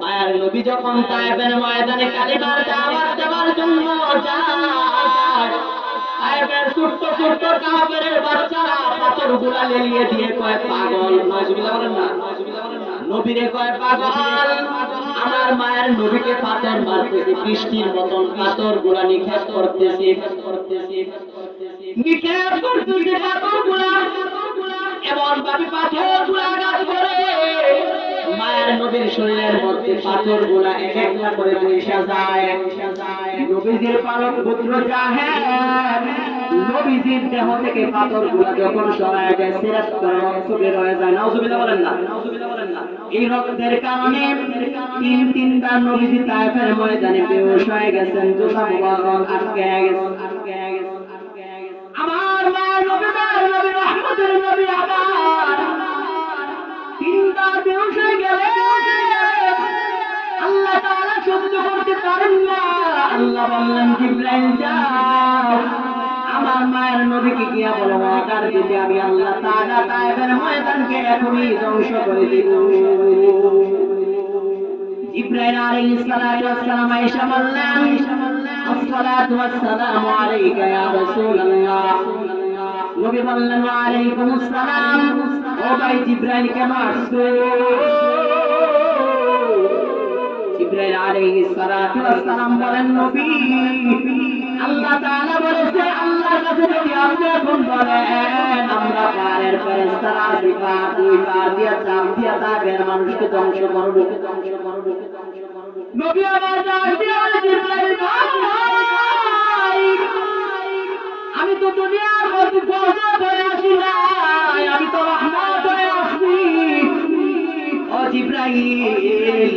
মায়ার নবী যখন তায়েফের ময়দানে কালিমার দাওয়াত দেওয়ার জন্য যায়, তায়েফের ছোট্ট ছোট্ট কাফেরের বাচ্চারা পাথরগুলা লেলিয়ে দিয়ে কয় পাগল। নাউজুবিল্লাহ বলেন না। নবীরে কয় পাগল। আমার মায়ের নবীকে পাথর মারতেছে, বৃষ্টির মতন পাথরগুলা নিক্ষেপ করতেছে, নিক্ষেপ করতেছে পাথরগুলা। এমন ভাবে পাথরগুলা আঘাত করে মায়ের নবীর শরীরের মধ্যে পাথরগুলা এক একটা করে মিশে যায়। নবীজির পালক পুত্র জাহেদ, নবীজির দেহ থেকে পাথরগুলা যখন সরায় যায়, সিরাত করে রক্ত বের হয়ে যায়। নাউজুবিল্লাহ বলেন না। এই রক্তের কারণে তিনবার নবীজি তায়েফের ময়দানে বেহুশ হয়ে গেছেন, জোতা মুবারক আটকে গেছে। আমার মায়ের নবী, মায়ের নবী, রহমতের নবী আমার তিনবার বেহুশ হয়ে গেলেন। আল্লাহ তাআলা সহ্য করতে পারেন না। আল্লাহ বললেন, জিবরাইল যাও আমার মায়ের নবীকে গিয়া বলো অর্ডার দিতে, আমি আল্লাহ তাআলা তায়েফের ময়দানকে এখনই ধ্বংস করে দিব। জিবরাইল আলাইহিস সালাতু ওয়াস সালাম আয়েশা বললেন, আসসালাতু ওয়াস সালামু আলাইকা ইয়া রাসূলুল্লাহ। নবী বললেন, ওয়া আলাইকুমুস সালাম। ও ভাই জিবরাইল কেন আসছো? জিবরাইল আলাইহিস সালাতু ওয়াস সালাম বলেন, নবী আল্লাহ তাআলা বলেছে, আল্লাহর কাছে যদি আপনি এখন বলেন আমরা পারের ফেরেশতারা সিফাত দুই পা দিয়া চাপ দিয়া তাদের মানুষকে ধ্বংস করব। নবী আমার ডাক দিয়া জিবরাইল ভাই, আমি তো দুনিয়ার মধ্যে গজব হয়ে আসি নাই, আমি তো রহমত হয়ে আসছি। ও জিবরাইল,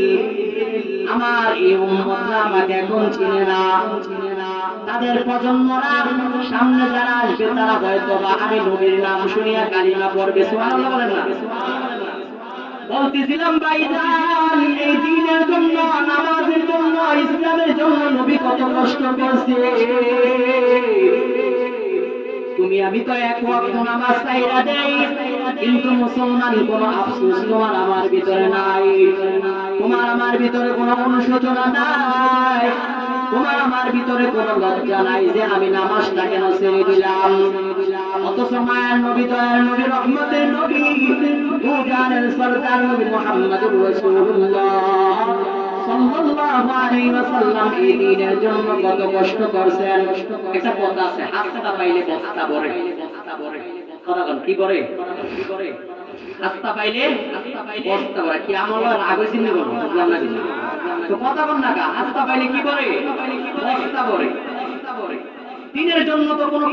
আমার এই উম্মতরা আমাকে এখন চিনে না, তাদের প্রজন্মরা সামনে যারা আসবে তারা হয়তো বা আমি নবীর নাম শুনিয়া কালিমা পড়বে। সুবহানাল্লাহ বলেন না। বলতেছিলাম ভাইজান, এই দ্বীনের জন্য, নামাজের জন্য, ইসলামের জন্য নবী কত কষ্ট করছে। তুমি আমি তো এক ওয়াক্ত নামাজ ছাইরা দেই, কিন্তু মুসলমান কোনো আফসোস তোমার আমার ভিতরে নাই, তোমার আমার ভিতরে কোনো অনুশোচনা নাই, তোমার আমার ভিতরে কোনো লজ্জা নাই যে আমি নামাজটা কেন ছেড়ে দিলাম। অথচ মায়ের নবী, দয়ার নবী, রহমতের নবী, দুজানের সরদার নবী মুহাম্মদুর রাসূলুল্লাহ সাল্লাল্লাহু আলাইহি ওয়াসাল্লাম এই দ্বীনের জন্য কত কষ্ট করেছেন। একটা কথা আছে, হাতটা পাইলে বস্তা ভরে। কথাগণ কি করে? হাতটা পাইলে বস্তা ভরে। কি আমলের আগে চিন্তা করো, বুঝলাম না কিছু। তো কথাগণ না, হাতটা পাইলে কি করে? বস্তা ভরে। দ্বীনের জন্য তো কোনো